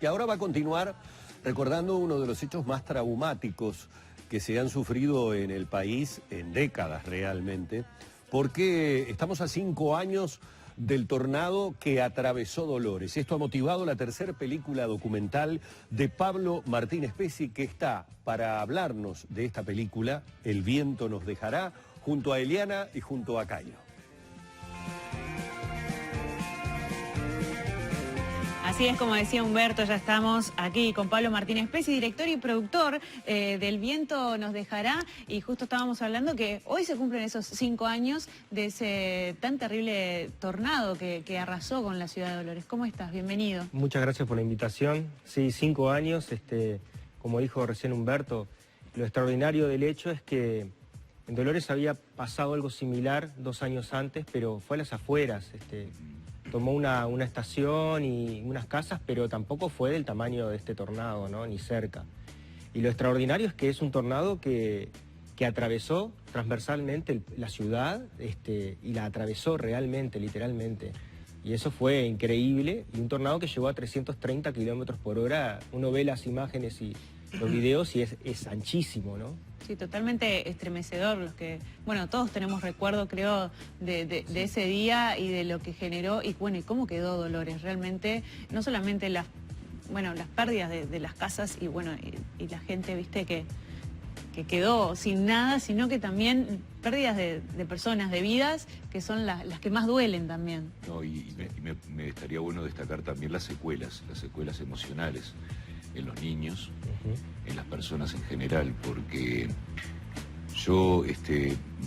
Y ahora va a continuar recordando uno de los hechos más traumáticos que se han sufrido en el país en décadas realmente, porque estamos a 5 años del tornado que atravesó Dolores. Esto ha motivado la tercera película documental de Pablo Martínez Pesi, que está para hablarnos de esta película, El viento nos dejará, junto a Eliana y junto a Cayo. Así es, como decía Humberto, ya estamos aquí con Pablo Martínez Pesi, director y productor del Viento nos dejará, y justo estábamos hablando que hoy se cumplen esos 5 años de ese tan terrible tornado que arrasó con la ciudad de Dolores. ¿Cómo estás? Bienvenido. Muchas gracias por la invitación. Sí, 5 años, como dijo recién Humberto, lo extraordinario del hecho es que en Dolores había pasado algo similar 2 años antes, pero fue a las afueras. Tomó una estación y unas casas, pero tampoco fue del tamaño de este tornado, ¿no? Ni cerca. Y lo extraordinario es que es un tornado que atravesó transversalmente la ciudad y la atravesó realmente, literalmente. Y eso fue increíble. Y un tornado que llegó a 330 kilómetros por hora. Uno ve las imágenes y los videos y es anchísimo, ¿no? Sí, totalmente estremecedor. Bueno, todos tenemos recuerdo, creo, de ese día y de lo que generó y bueno, y cómo quedó Dolores. Realmente, no solamente las pérdidas de las casas y bueno, y la gente, viste, que quedó sin nada, sino que también pérdidas de personas, de vidas, que son las que más duelen también. No, y me estaría bueno destacar también las secuelas emocionales en los niños, en las personas en general, porque yo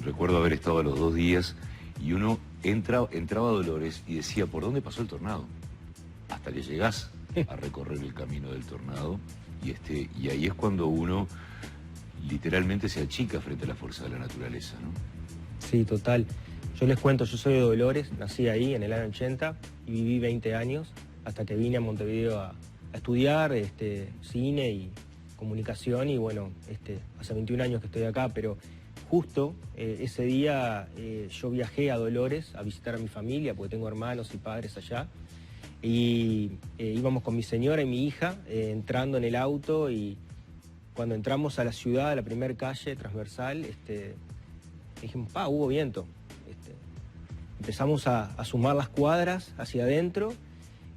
recuerdo haber estado a los 2 días y uno entraba a Dolores y decía, ¿por dónde pasó el tornado? Hasta que llegás a recorrer el camino del tornado y ahí es cuando uno literalmente se achica frente a la fuerza de la naturaleza, ¿no? Sí, total. Yo les cuento, yo soy de Dolores, nací ahí en el año 80 y viví 20 años hasta que vine a Montevideo a estudiar cine y comunicación y bueno, hace 21 años que estoy acá, pero justo ese día yo viajé a Dolores a visitar a mi familia, porque tengo hermanos y padres allá, y íbamos con mi señora y mi hija entrando en el auto y cuando entramos a la ciudad, a la primera calle transversal, dijimos, hubo viento. Empezamos a sumar las cuadras hacia adentro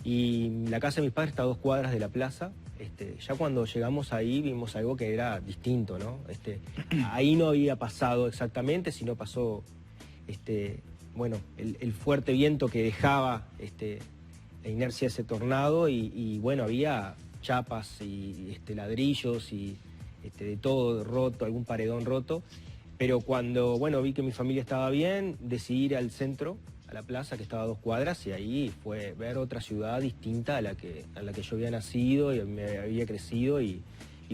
y la casa de mis padres está a 2 cuadras de la plaza. Ya cuando llegamos ahí vimos algo que era distinto, ¿no? Ahí no había pasado exactamente, sino pasó bueno, el fuerte viento que dejaba la inercia de ese tornado y bueno, había chapas y ladrillos y de todo roto, algún paredón roto. Pero cuando, bueno, vi que mi familia estaba bien, decidí ir al centro, a la plaza que estaba a 2 cuadras, y ahí fue ver otra ciudad distinta a la que yo había nacido y me había crecido, y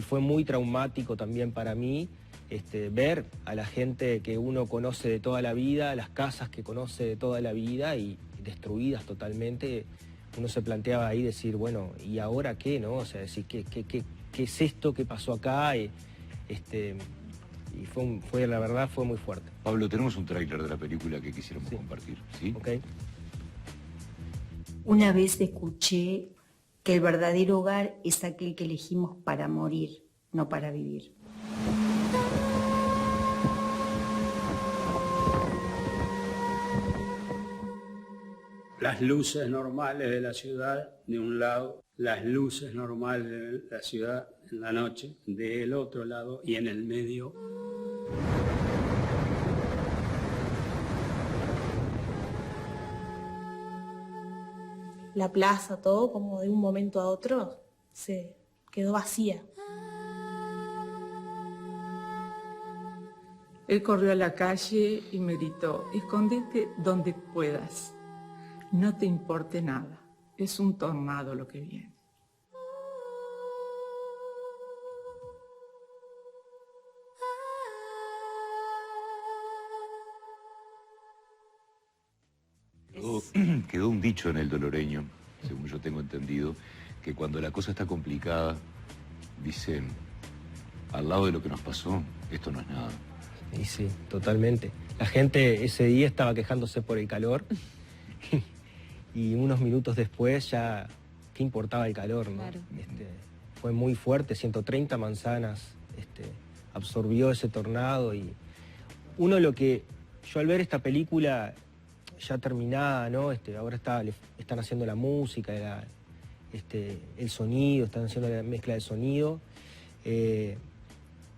fue muy traumático también para mí ver a la gente que uno conoce de toda la vida, las casas que conoce de toda la vida y destruidas totalmente. Uno se planteaba ahí decir, bueno, ¿y ahora qué, no? O sea, decir, ¿qué es esto que pasó acá? Y la verdad fue muy fuerte. Pablo, tenemos un tráiler de la película que quisiéramos compartir, ¿sí? Ok. Una vez escuché que el verdadero hogar es aquel que elegimos para morir, no para vivir. Las luces normales de la ciudad, de un lado, las luces normales de la ciudad en la noche, del otro lado, y en el medio la plaza, todo como de un momento a otro se quedó vacía. Él corrió a la calle y me gritó, escóndete donde puedas, no te importe nada, es un tornado lo que viene. Quedó un dicho en el doloreño, según yo tengo entendido, que cuando la cosa está complicada, dicen, al lado de lo que nos pasó, esto no es nada. Y sí, totalmente. La gente ese día estaba quejándose por el calor y unos minutos después ya ¿qué importaba el calor, no? Claro. Fue muy fuerte, 130 manzanas absorbió ese tornado. Y yo al ver esta película ya terminada, ¿no? Ahora están haciendo la música, el sonido, están haciendo la mezcla de sonido.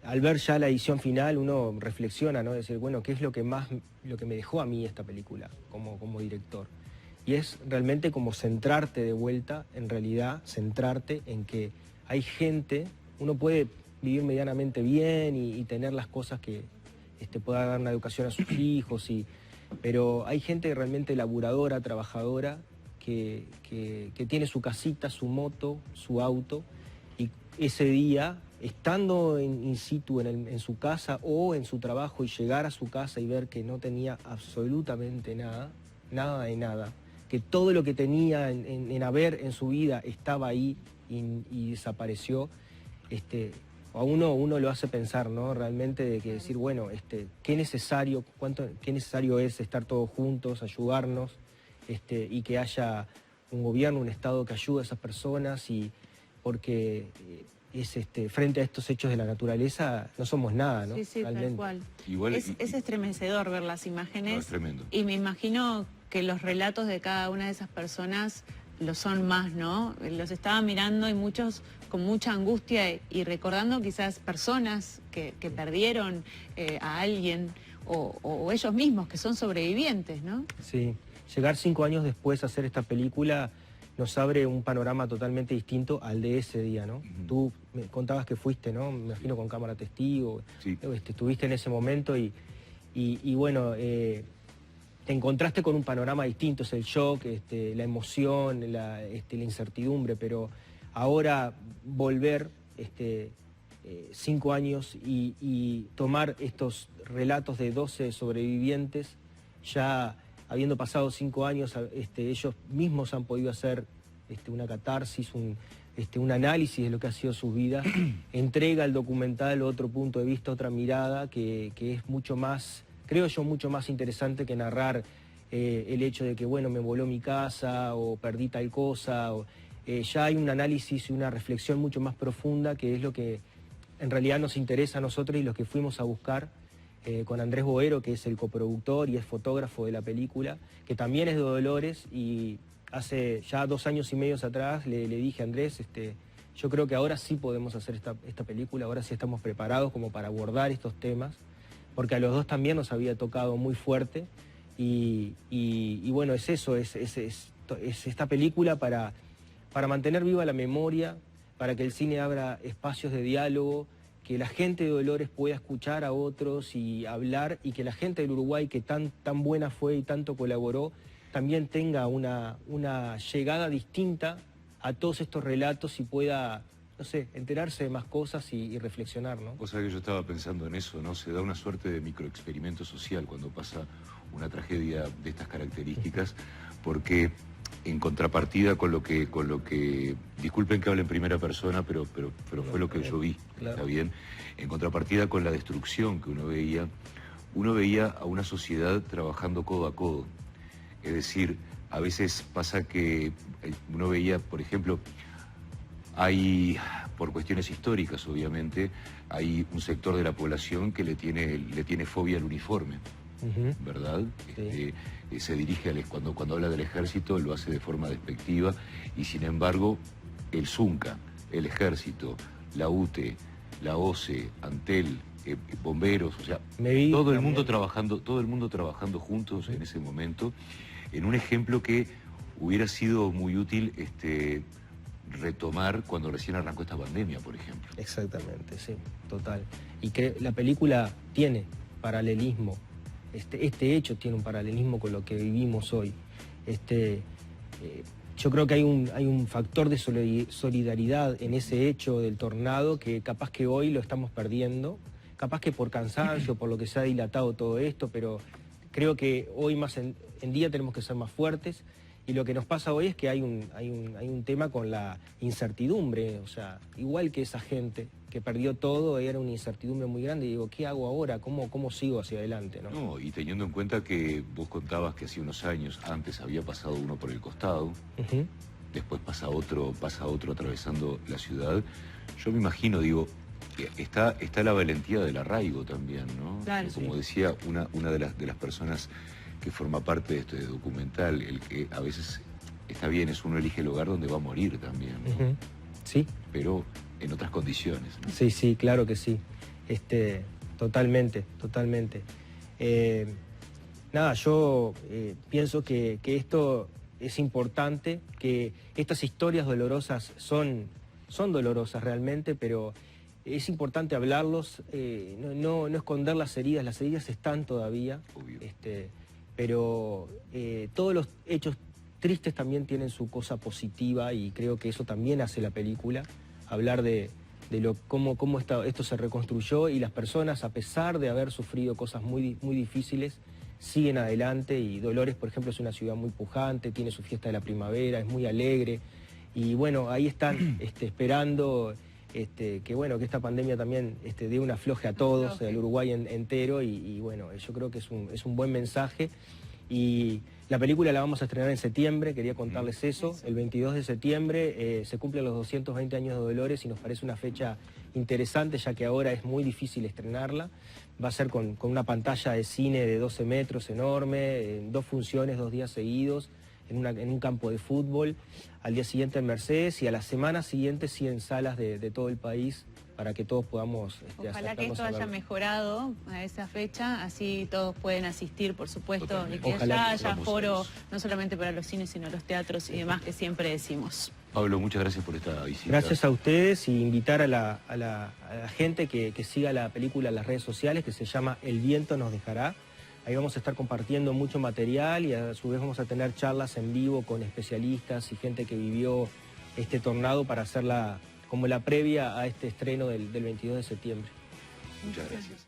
Al ver ya la edición final uno reflexiona, ¿no? Decir, bueno, ¿qué es lo que me dejó a mí esta película como director? Y es realmente como centrarte de vuelta, en realidad, centrarte en que hay gente, uno puede vivir medianamente bien y tener las cosas que pueda dar una educación a sus hijos, pero hay gente realmente laburadora, trabajadora, que tiene su casita, su moto, su auto, y ese día, estando in situ en su casa o en su trabajo, y llegar a su casa y ver que no tenía absolutamente nada, nada de nada, que todo lo que tenía en haber en su vida estaba ahí y desapareció, a uno lo hace pensar, ¿no? Realmente de que decir, bueno, qué necesario es estar todos juntos, ayudarnos, y que haya un gobierno, un Estado que ayude a esas personas, y porque frente a estos hechos de la naturaleza no somos nada, ¿no? Sí, realmente. tal cual. Igual, es estremecedor ver las imágenes. No, es tremendo. Y me imagino que los relatos de cada una de esas personas lo son más, ¿no? Los estaba mirando y muchos con mucha angustia y recordando quizás personas que perdieron a alguien o ellos mismos que son sobrevivientes, ¿no? Sí, llegar 5 años después a hacer esta película nos abre un panorama totalmente distinto al de ese día, ¿no? Tú me contabas que fuiste, ¿no? Me imagino con cámara testigo, sí. Estuviste en ese momento y bueno, te encontraste con un panorama distinto, es el shock, la emoción, la incertidumbre, pero ahora volver 5 años y tomar estos relatos de 12 sobrevivientes, ya habiendo pasado 5 años, ellos mismos han podido hacer una catarsis, un análisis de lo que ha sido su vida, entrega al documental otro punto de vista, otra mirada que es mucho más, creo yo, mucho más interesante que narrar el hecho de que, bueno, me voló mi casa o perdí tal cosa. Ya hay un análisis y una reflexión mucho más profunda, que es lo que en realidad nos interesa a nosotros y lo que fuimos a buscar con Andrés Boero, que es el coproductor y es fotógrafo de la película, que también es de Dolores, y hace ya 2 años y medio atrás le dije a Andrés, yo creo que ahora sí podemos hacer esta película, ahora sí estamos preparados como para abordar estos temas, porque a los dos también nos había tocado muy fuerte, y bueno, es eso, es esta película para mantener viva la memoria, para que el cine abra espacios de diálogo, que la gente de Dolores pueda escuchar a otros y hablar, y que la gente del Uruguay, que tan buena fue y tanto colaboró, también tenga una llegada distinta a todos estos relatos y pueda, no sé, enterarse de más cosas y reflexionar, ¿no? O sea que yo estaba pensando en eso, ¿no? Se da una suerte de microexperimento social cuando pasa una tragedia de estas características, porque en contrapartida con lo que disculpen que hable en primera persona, pero fue lo que yo vi, claro. ¿Está bien? En contrapartida con la destrucción que uno veía a una sociedad trabajando codo a codo. Es decir, a veces pasa que uno veía, por ejemplo, hay, por cuestiones históricas obviamente, hay un sector de la población que le tiene fobia al uniforme. ¿Verdad? Sí. Se dirige cuando habla del ejército lo hace de forma despectiva, y sin embargo el Zunca, el ejército, la UTE, la OCE, Antel, bomberos, o sea, todo el mundo trabajando juntos en ese momento, en un ejemplo que hubiera sido muy útil retomar cuando recién arrancó esta pandemia, por ejemplo. Exactamente, sí, total. Y que la película tiene paralelismo. Este hecho tiene un paralelismo con lo que vivimos hoy. Yo creo que hay un factor de solidaridad en ese hecho del tornado que capaz que hoy lo estamos perdiendo, capaz que por cansancio, por lo que se ha dilatado todo esto, pero creo que hoy más en día tenemos que ser más fuertes, y lo que nos pasa hoy es que hay un tema con la incertidumbre, o sea, igual que esa gente que perdió todo, era una incertidumbre muy grande, y digo, ¿qué hago ahora? ¿Cómo sigo hacia adelante? No, y teniendo en cuenta que vos contabas que hace unos años antes había pasado uno por el costado, después pasa otro atravesando la ciudad. Yo me imagino, digo, está la valentía del arraigo también, ¿no? Claro, como sí. decía una de las personas que forma parte de este documental, el que a veces está bien, uno elige el lugar donde va a morir también, ¿no? Ujú. Sí. Pero en otras condiciones, ¿no? Sí, sí, claro que sí. Totalmente, totalmente. Nada, yo pienso que esto es importante, que estas historias dolorosas son dolorosas realmente, pero es importante hablarlos, no esconder las heridas están todavía, Obvio. pero todos los hechos tristes también tienen su cosa positiva y creo que eso también hace la película, hablar de cómo esto se reconstruyó y las personas, a pesar de haber sufrido cosas muy, muy difíciles, siguen adelante. Y Dolores, por ejemplo, es una ciudad muy pujante, tiene su fiesta de la primavera, es muy alegre. Y bueno, ahí están esperando que esta pandemia también dé un afloje a todos, al Uruguay entero. Y bueno, yo creo que es un buen mensaje. Y la película la vamos a estrenar en septiembre, quería contarles eso. El 22 de septiembre se cumplen los 220 años de Dolores y nos parece una fecha interesante, ya que ahora es muy difícil estrenarla. Va a ser con una pantalla de cine de 12 metros enorme, en 2 funciones, 2 días seguidos, en un campo de fútbol. Al día siguiente en Mercedes y a la semana siguiente sí en salas de todo el país, para que todos podamos Ojalá que acercarnos esto a haya verlo. mejorado a esa fecha, así todos pueden asistir, por supuesto, y que Ojalá haya vamos a foro, eso. no solamente para los cines, sino los teatros y demás que siempre decimos. Pablo, muchas gracias por esta visita. Gracias a ustedes y invitar a la gente que siga la película en las redes sociales, que se llama El viento nos dejará. Ahí vamos a estar compartiendo mucho material y a su vez vamos a tener charlas en vivo con especialistas y gente que vivió este tornado para hacerla como la previa a este estreno del 22 de septiembre. Muchas gracias.